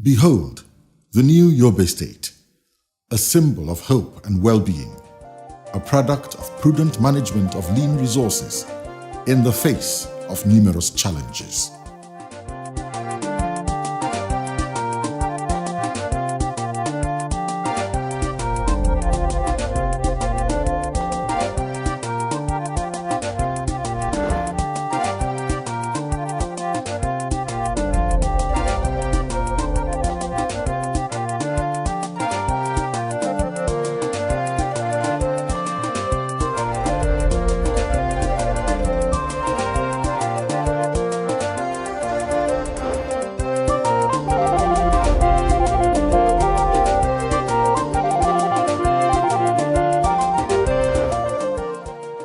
Behold, the new Yobe state, a symbol of hope and well-being, a product of prudent management of lean resources in the face of numerous challenges.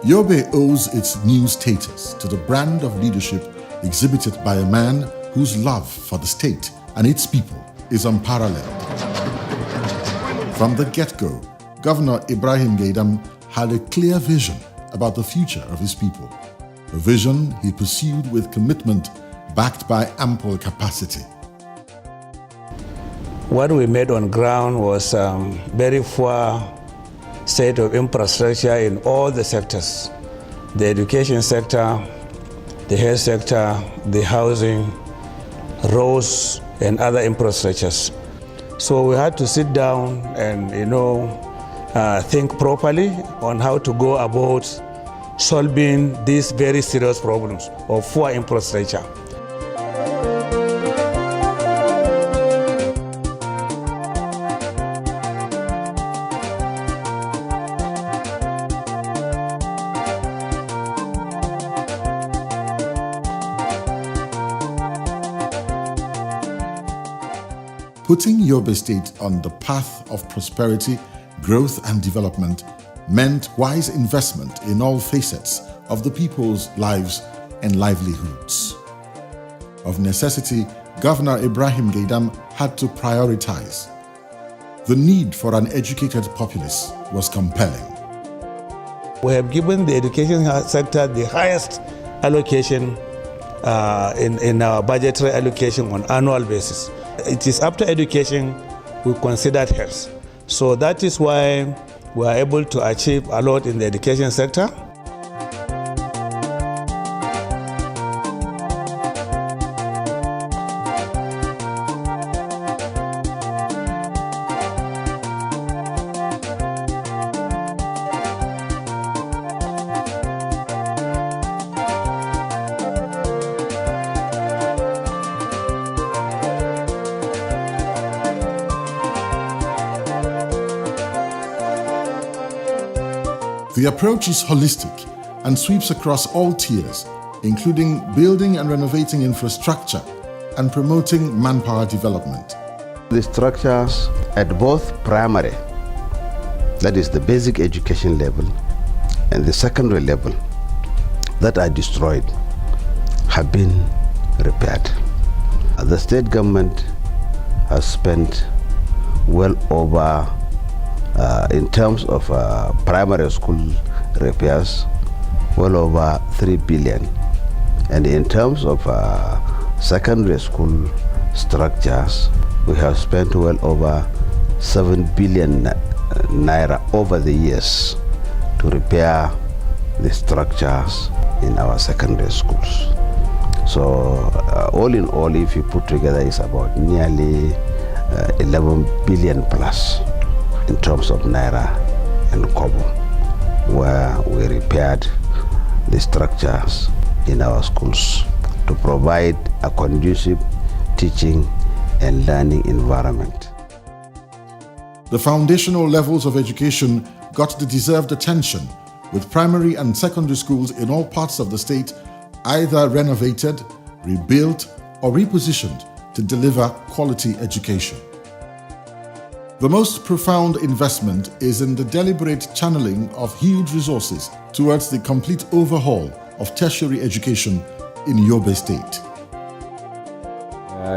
Yobe owes its new status to the brand of leadership exhibited by a man whose love for the state and its people is unparalleled. From the get-go, Governor Ibrahim Gaidam had a clear vision about the future of his people, a vision he pursued with commitment backed by ample capacity. What we made on ground was very poor state of infrastructure in all the sectors: the education sector, the health sector, the housing, roads, and other infrastructures. So we had to sit down and think properly on how to go about solving these very serious problems of poor infrastructure. Putting Yobe State on the path of prosperity, growth and development meant wise investment in all facets of the people's lives and livelihoods. Of necessity, Governor Ibrahim Gaidam had to prioritize. The need for an educated populace was compelling. We have given the education sector the highest allocation in our budgetary allocation on annual basis. It is after education we considered health. So that is why we are able to achieve a lot in the education sector. The approach is holistic and sweeps across all tiers, including building and renovating infrastructure and promoting manpower development. The structures at both primary, that is the basic education level, and the secondary level that are destroyed have been repaired. The state government has spent well over in terms of primary school repairs, well over 3 billion. And in terms of secondary school structures, we have spent well over 7 billion naira over the years to repair the structures in our secondary schools. So all in all, if you put together, it's about nearly 11 billion plus in terms of naira and kobo, where we repaired the structures in our schools to provide a conducive teaching and learning environment. The foundational levels of education got the deserved attention, with primary and secondary schools in all parts of the state either renovated, rebuilt, or repositioned to deliver quality education. The most profound investment is in the deliberate channeling of huge resources towards the complete overhaul of tertiary education in Yobe State.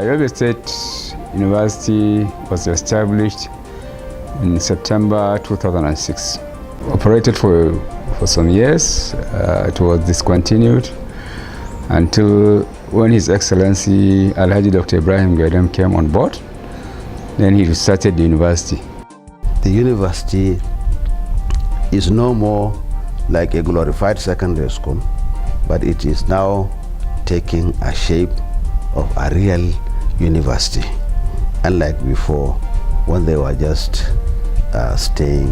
Yobe State University was established in September 2006. Operated for some years. It was discontinued until when His Excellency Alhaji Dr. Ibrahim Gaidam came on board Then he started the university. The university is no more like a glorified secondary school, but it is now taking a shape of a real university, unlike before when they were just staying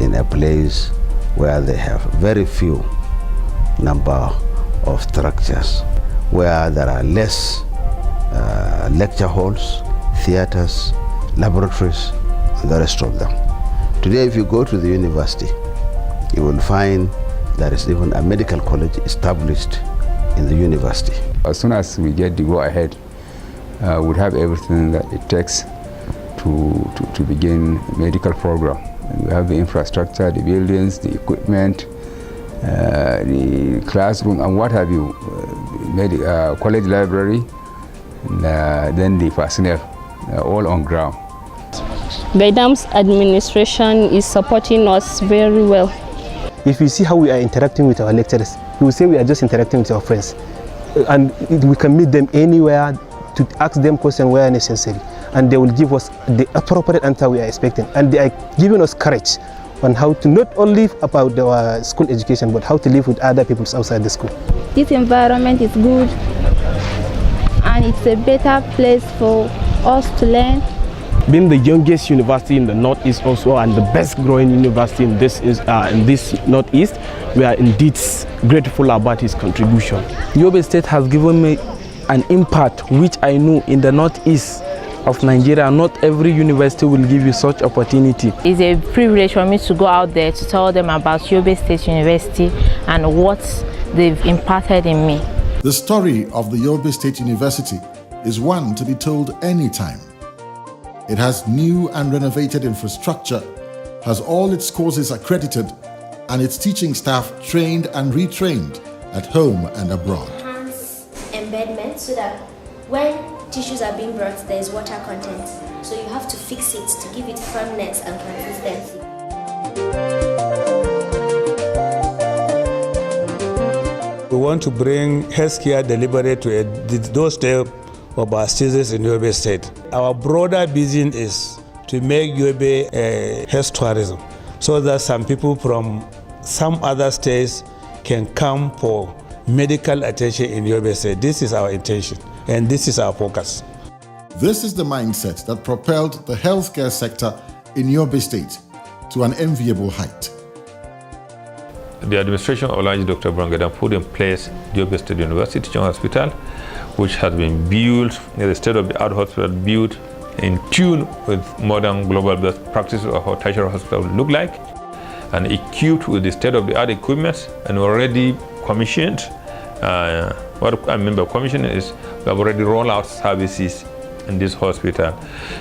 in a place where they have very few number of structures, where there are less lecture halls, theaters, laboratories, and the rest of them. Today, if you go to the university, you will find there is even a medical college established in the university. As soon as we get the go-ahead, we'll have everything that it takes to begin a medical program. And we have the infrastructure, the buildings, the equipment, the classroom, and what have you, college library, and then the personnel, all on ground. Gaidam's administration is supporting us very well. If you see how we are interacting with our lecturers, you will say we are just interacting with our friends. And we can meet them anywhere to ask them questions where necessary. And they will give us the appropriate answer we are expecting. And they are giving us courage on how to not only live about our school education, but how to live with other people outside the school. This environment is good and it's a better place for us to learn. Being the youngest university in the Northeast also and the best growing university in this Northeast, we are indeed grateful about his contribution. Yobe State has given me an impact which I know in the Northeast of Nigeria, not every university will give you such opportunity. It's a privilege for me to go out there to tell them about Yobe State University and what they've imparted in me. The story of the Yobe State University is one to be told anytime. It has new and renovated infrastructure, has all its courses accredited, and its teaching staff trained and retrained at home and abroad. Enhance embedment so that when tissues are being brought, there is water content. So you have to fix it to give it firmness and consistency. We want to bring healthcare delivery to a doorstep of our citizens in Yobe State. Our broader vision is to make Yobe a health tourism so that some people from some other states can come for medical attention in Yobe State. This is our intention and this is our focus. This is the mindset that propelled the healthcare sector in Yobe State to an enviable height. The administration of Dr. Gaidam put in place the Yobe State University Teaching Hospital, which has been built, the state-of-the-art hospital built in tune with modern global best practices of how tertiary hospital look like, and equipped with the state-of-the-art equipment and already commissioned. What I mean by commissioning is we have already rolled out services in this hospital.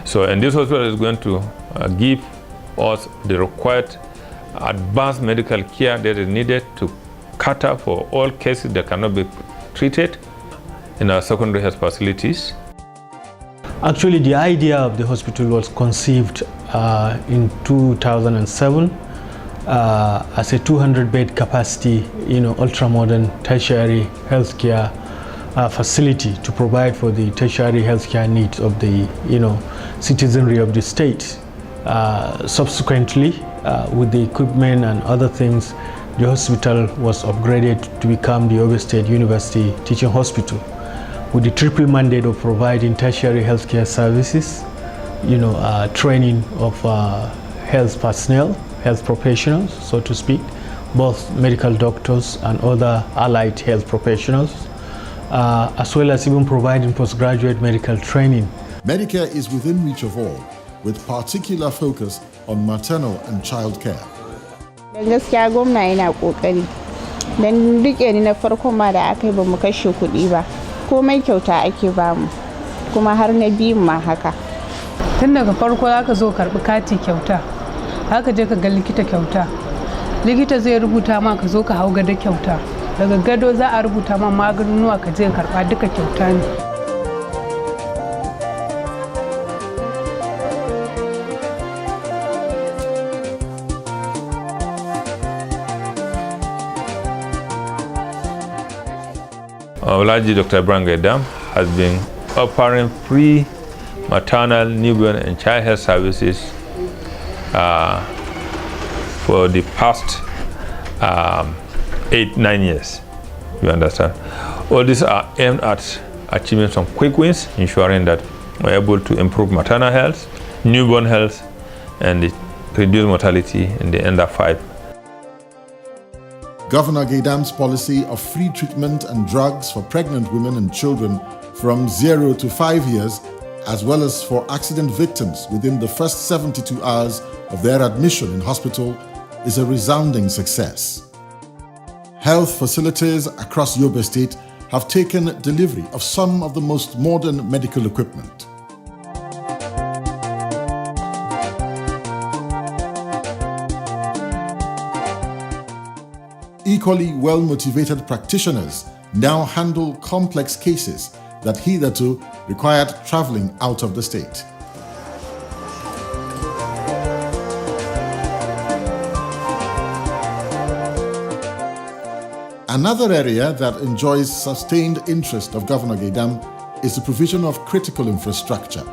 So, and this hospital is going to give us the required advanced medical care that is needed to cater for all cases that cannot be treated in our secondary health facilities. Actually, the idea of the hospital was conceived in 2007 as a 200-bed capacity, ultra-modern tertiary healthcare facility to provide for the tertiary healthcare needs of the, citizenry of the state. Subsequently, with the equipment and other things, the hospital was upgraded to become the Yobe State University Teaching Hospital, with the triple mandate of providing tertiary healthcare services, training of health personnel, health professionals, so to speak, both medical doctors and other allied health professionals, as well as even providing postgraduate medical training. Medicare is within reach of all, with particular focus on maternal and child care. Gaskiya gwamna yana kokari. Dan rike ni na farko ma da aka yi ba mu kashe kuɗi ba. Komai kyauta ake ba mu. Kuma har na biyu ma haka. Tun daga farko zaka zo karbi kati kyauta. Haka je ka ga likita kyauta. Likita zai rubuta ma ka zo ka hau gado kyauta. Daga gado za a rubuta ma maganunuwa ka je ka karba duka kyauta ne. Dr. Gaidam has been offering free maternal, newborn, and child health services for the past 8-9 years. You understand? All these are aimed at achieving some quick wins, ensuring that we're able to improve maternal health, newborn health, and reduce mortality in the under 5. Governor Gaidam's policy of free treatment and drugs for pregnant women and children from 0 to 5 years, as well as for accident victims within the first 72 hours of their admission in hospital, is a resounding success. Health facilities across Yobe State have taken delivery of some of the most modern medical equipment. Equally well-motivated practitioners now handle complex cases that hitherto required traveling out of the state. Another area that enjoys sustained interest of Governor Gaidam is the provision of critical infrastructure.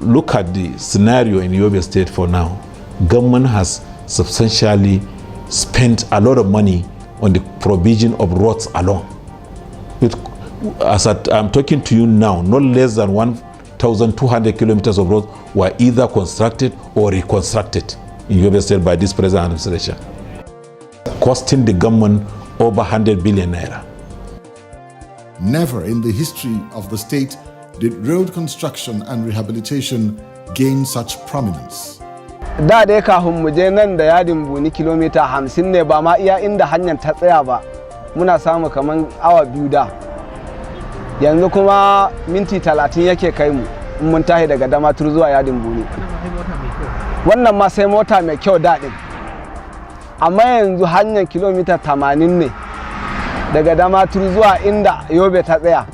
Look at the scenario in Yobe State for now. Government has substantially spent a lot of money on the provision of roads alone. As I'm talking to you now, not less than 1,200 kilometers of roads were either constructed or reconstructed in Yobe State by this present administration, costing the government over 100 billion naira. Never in the history of the state did road construction and rehabilitation gain such prominence. Da dai kafin mu je nan da yadin buni kilomita 50 ne, ba ma iya inda hanyar ta tsaya ba, muna samu kaman awa 2 da. Yanzu kuma minti 30 yake kai mu in mun tahi daga Damaturu zuwa yadin buni. Wannan ma sai mota mai kyau daɗin. Amma yanzu hanyar kilomita 80 ne daga Damaturu zuwa inda Yobe ta tsaya.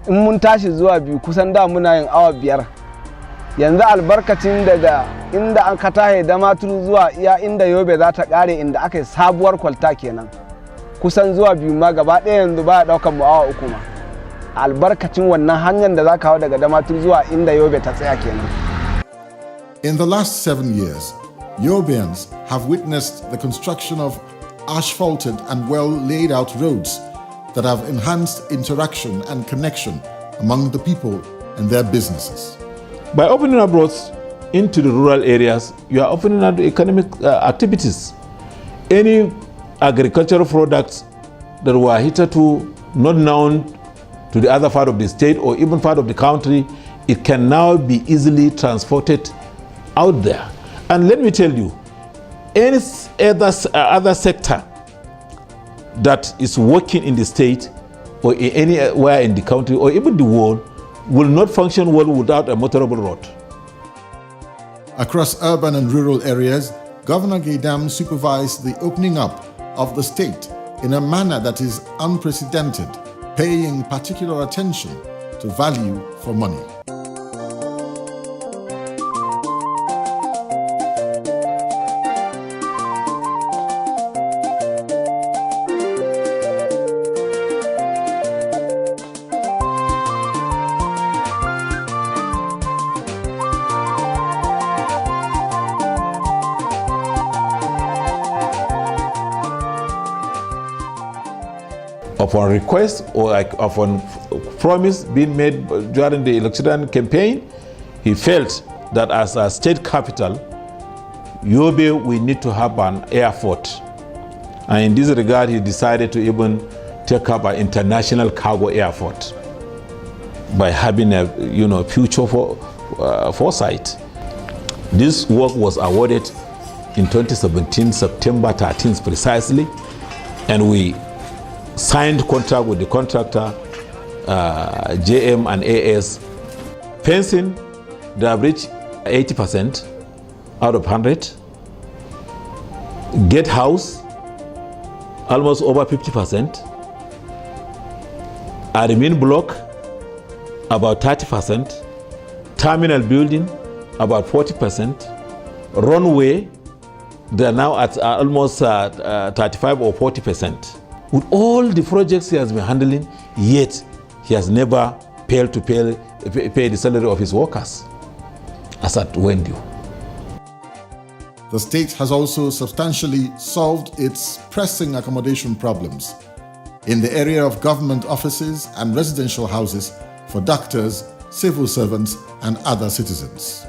In mun tashi zuwa biyu kusan da muna yin awa 5. Yanzu albarkacin daga inda an ka tahe Damaturu zuwa iya inda Yobe za ta kare inda aka yi sabuwar kwalta kenan. Kusan zuwa biyu ma gaba ɗaya yanzu ba ya ɗaukan mu awa 3 ma. Albarkacin wannan hanyar da za ka hau daga Damaturu zuwa inda Yobe ta tsaya kenan. In the last 7 years, Yobeans have witnessed the construction of asphalted and well laid out roads that have enhanced interaction and connection among the people and their businesses. By opening up roads into the rural areas, you are opening up economic activities. Any agricultural products that were hitherto not known to the other part of the state or even part of the country, it can now be easily transported out there. And let me tell you, any other sector that is working in the state or anywhere in the country or even the world will not function well without a motorable road. Across urban and rural areas, Governor Gaidam supervised the opening up of the state in a manner that is unprecedented, paying particular attention to value for money. Upon request or upon promise being made during the election campaign, he felt that as a state capital, Yobe, we need to have an airport. And in this regard, he decided to even take up an international cargo airport by having a future foresight. This work was awarded in 2017, September 13th precisely, and we signed contract with the contractor, JM and AS. Fencing, they have reached 80% out of 100. Gate house, almost over 50%. Admin block, about 30%. Terminal building, about 40%. Runway, They are now at almost 35 or 40%. With all the projects he has been handling, yet he has never failed to pay the salary of his workers, as at Wendy. The state has also substantially solved its pressing accommodation problems in the area of government offices and residential houses for doctors, civil servants, and other citizens.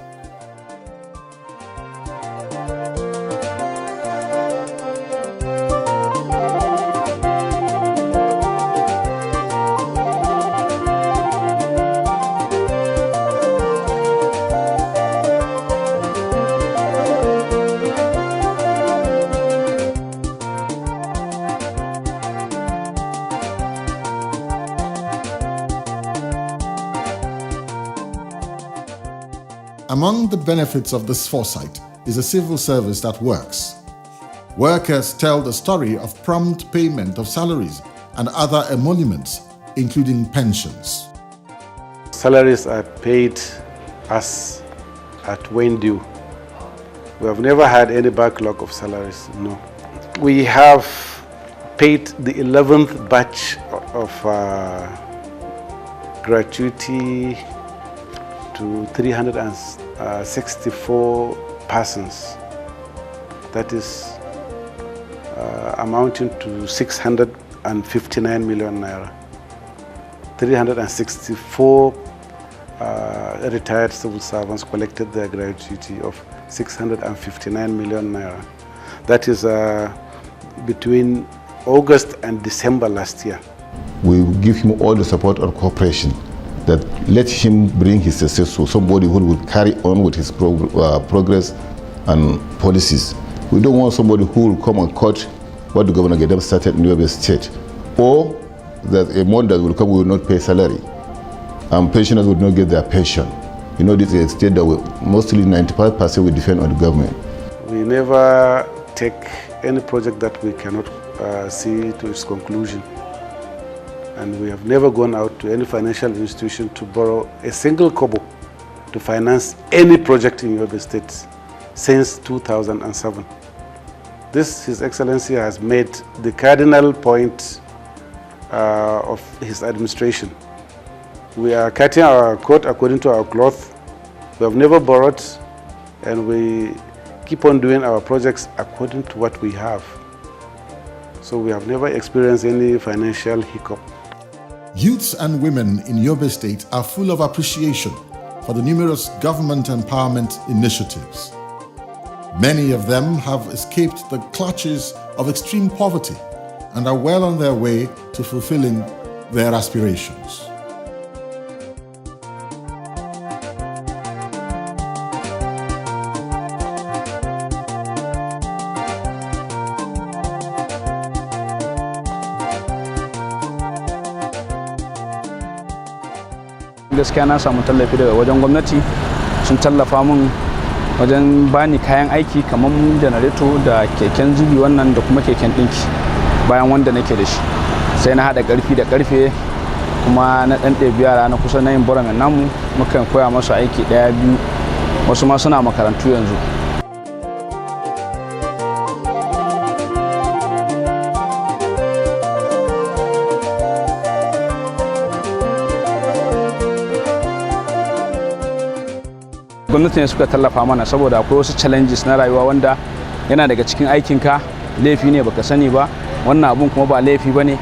Among the benefits of this foresight is a civil service that works. Workers tell the story of prompt payment of salaries and other emoluments, including pensions. Salaries are paid as at when due. We have never had any backlog of salaries, no. We have paid the 11th batch of gratuity to 364 persons. That is amounting to 659 million naira. 364 retired civil servants collected their gratuity of 659 million naira. That is between August and December last year. We give him all the support and cooperation that let him bring his successor, somebody who will carry on with his progress and policies. We don't want somebody who will come and cut what the Governor Gaidam started in Yobe State, or that a month that will come will not pay salary, and pensioners would not get their pension. You know, this is a state that will, mostly 95% will depend on the government. We never take any project that we cannot see to its conclusion. And we have never gone out to any financial institution to borrow a single kobo to finance any project in Yobe State since 2007. This, His Excellency, has made the cardinal point of his administration. We are cutting our coat according to our cloth. We have never borrowed, and we keep on doing our projects according to what we have. So we have never experienced any financial hiccup. Youths and women in Yobe State are full of appreciation for the numerous government empowerment initiatives. Many of them have escaped the clutches of extreme poverty and are well on their way to fulfilling their aspirations. Gaskiya na samu tallafi daga wajen gwamnati, sun tallafa min wajen bani kayan aiki kamar janareto da keken zubi wannan da kuma keken dinki bayan wanda nake da shi. Sai na hada karfi da karfe kuma na dan ɗebi yara na kusa na yin buramen namu, mukan koya masu aiki ɗaya biyu, wasu ma suna makarantu yanzu. Gwamnati ne suka tallafa mana saboda akwai wasu challenges na rayuwa wanda yana daga cikin aikinka, laifi ne baka sani ba, wannan abun kuma ba laifi bane.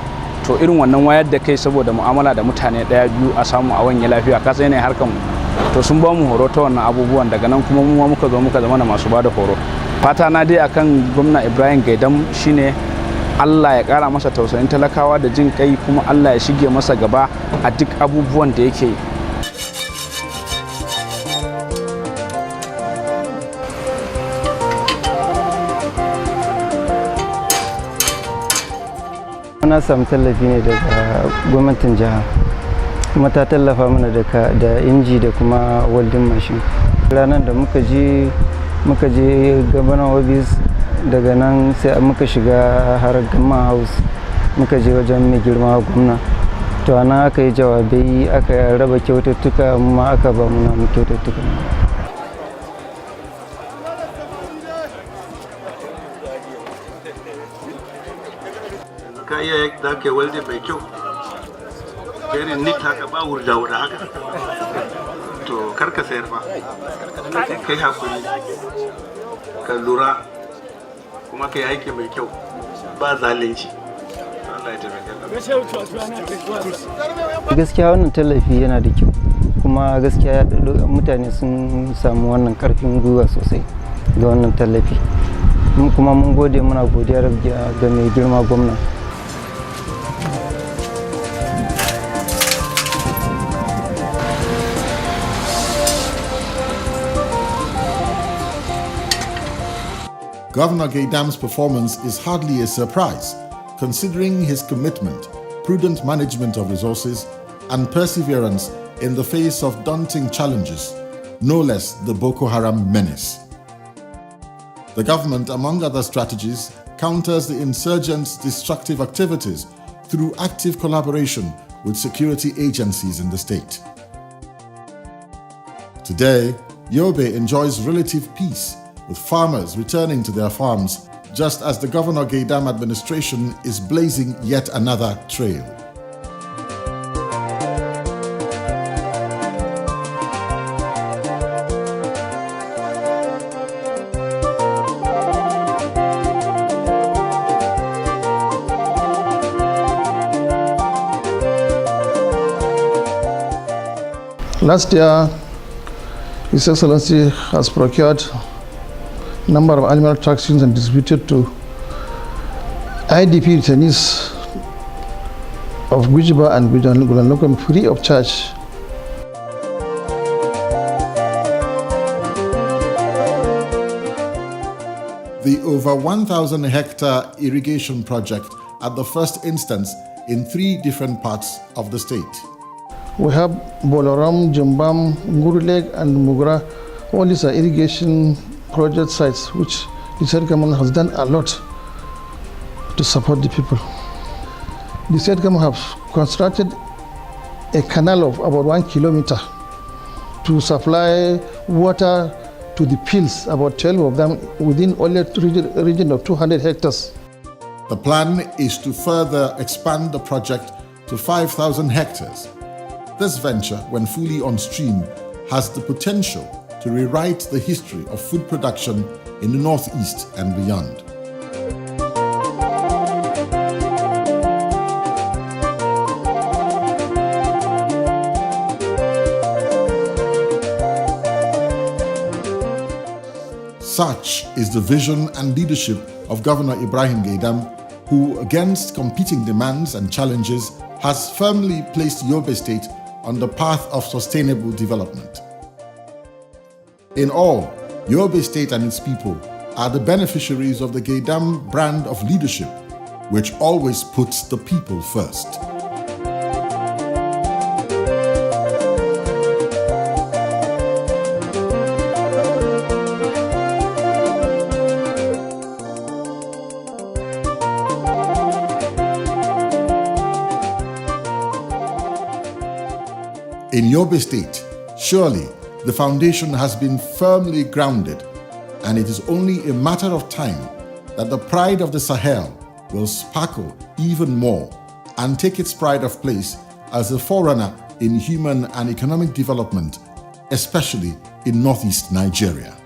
To irin wannan wayar da kai saboda mu'amala da mutane ɗaya biyu a samu a wanye lafiya, ka sai ne harkan mu. To sun ba mu horo ta wannan abubuwan, daga nan kuma mu muka zo muka zama masu bada horo. Fata na dai akan gwamna Ibrahim Gaidam shine Allah ya kara masa tausayin talakawa da jin kai, kuma Allah ya shige masa gaba a duk abubuwan da yake yi. Na samu tallafi ne daga gwamnatin jiha, kuma ta tallafa mana da inji da kuma welding machine. Ranar da muka je gabanin office, daga nan sai muka shiga har gama house, muka je wajen mai girma gwamna. To ana aka yi jawabai, aka raba kyaututtuka, amma aka ba mu namu kyaututtuka. za ka yi walde mai kyau very neat haka ba wurda haka to karka sayar ba kai hakuri ka lura kuma kai aiki mai kyau ba zalunci. Gaskiya wannan tallafi yana da kyau kuma gaskiya mutane sun samu wannan karfin gwiwa sosai da wannan tallafi kuma mun gode, muna godiya ga mai girma gwamna. Governor Gaidam's performance is hardly a surprise, considering his commitment, prudent management of resources, and perseverance in the face of daunting challenges, no less the Boko Haram menace. The government, among other strategies, counters the insurgents' destructive activities through active collaboration with security agencies in the state. Today, Yobe enjoys relative peace, with farmers returning to their farms, just as the Governor Gaidam administration is blazing yet another trail. Last year, His Excellency has procured a number of animal vaccines and distributed to IDP detainees of Gujiba and Gulanlokan free of charge. The over 1,000 hectare irrigation project at the first instance in 3 different parts of the state. We have Bolaram, Jumbam, Nguruleg and Mugra. All these are irrigation project sites which the state government has done a lot to support the people. The state government have constructed a canal of about 1 kilometer to supply water to the fields, about 12 of them within only a region of 200 hectares. The plan is to further expand the project to 5,000 hectares. This venture, when fully on stream, has the potential to rewrite the history of food production in the Northeast and beyond. Such is the vision and leadership of Governor Ibrahim Gaidam, who, against competing demands and challenges, has firmly placed Yobe State on the path of sustainable development. In all, Yobe State and its people are the beneficiaries of the Gaidam brand of leadership, which always puts the people first. In Yobe State, surely the foundation has been firmly grounded, and it is only a matter of time that the pride of the Sahel will sparkle even more and take its pride of place as a forerunner in human and economic development, especially in northeast Nigeria.